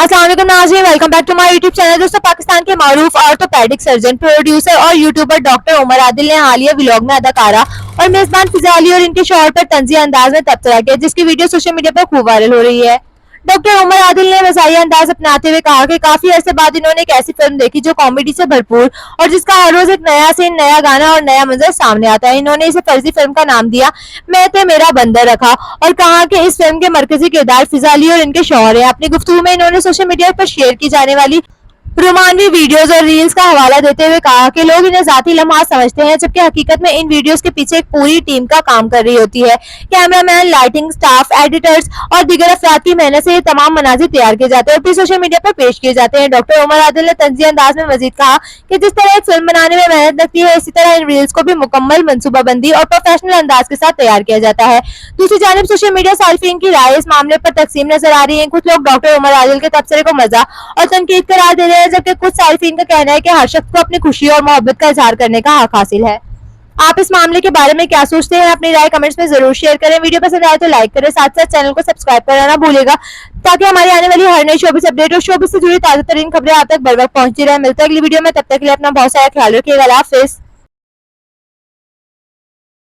अस्सलाम वालेकुम नाज़रीन, welcome back to my YouTube channel. दोस्तों, पाकिस्तान के मारूफ ऑर्थोपेडिक सर्जन, प्रोड्यूसर और यूट्यूबर डॉक्टर उमर आदिल ने हालिया व्लॉग में अदाकारा और मेजबान फिजा अली और इनके शौहर पर तंज़िया अंदाज में तबसरा किया, जिसकी वीडियो सोशल मीडिया पर खूब वायरल हो रही है। डॉक्टर उमर आदिल ने मज़ाहिया अंदाज अपनाते हुए कहा कि काफी अरसे बाद इन्होंने एक ऐसी फिल्म देखी जो कॉमेडी से भरपूर और जिसका हर रोज एक नया सीन, नया गाना और नया मंजर सामने आता है। इन्होंने इसे फर्जी फिल्म का नाम दिया मैं ते मेरा बंदर रखा और कहा कि इस फिल्म के मरकजी किरदार फिजा अली और इनके शौहर हैं। अपनी गुफ्तगू में इन्होंने सोशल मीडिया पर शेयर की जाने वाली रोमानवी वीडियोस और रील्स का हवाला देते हुए कहा कि लोग इन्हें जाती लम्हा समझते हैं, जबकि हकीकत में इन वीडियोस के पीछे एक पूरी टीम का काम कर रही होती है। कैमरामैन, लाइटिंग स्टाफ, एडिटर्स और दीगर अफराद की मेहनत से ये तमाम मनाजिर तैयार किए जाते हैं और फिर सोशल मीडिया पर पेश किए जाते हैं। डॉक्टर उमर आदिल ने तंज़िया अंदाज में मजीद कहा कि जिस तरह एक फिल्म बनाने में मेहनत लगती है, इसी तरह इन रील्स को भी मुकम्मल मनसूबाबंदी और प्रोफेशनल अंदाज के साथ तैयार किया जाता है। दूसरी जानिब सोशल मीडिया सार्फिन की राय इस मामले पर तकसीम नजर आ रही है। कुछ लोग डॉक्टर उमर आदिल के तबसरे को मजा और तनकीद करार दे रहे हैं, जबकि कुछ सार्फिन का कहना है कि हर शख्स को अपनी खुशी और मोहब्बत का इजहार करने का हक हासिल है। आप इस मामले के बारे में क्या सोचते हैं? अपनी राय कमेंट्स में जरूर शेयर करें। वीडियो पसंद आए तो लाइक करें, साथ साथ चैनल को सब्सक्राइब करना ना भूलेगा, ताकि हमारी आने वाली हर नई शोबिस अपडेट और शोबिस से जुड़ी ताजा तरीन खबरें आप तक बर वक्त पहुंचती रहे। मिलते हैं अगली वीडियो में, तब तक के लिए अपना बहुत सारा ख्याल रखिएगा। अल्लाह हाफिज।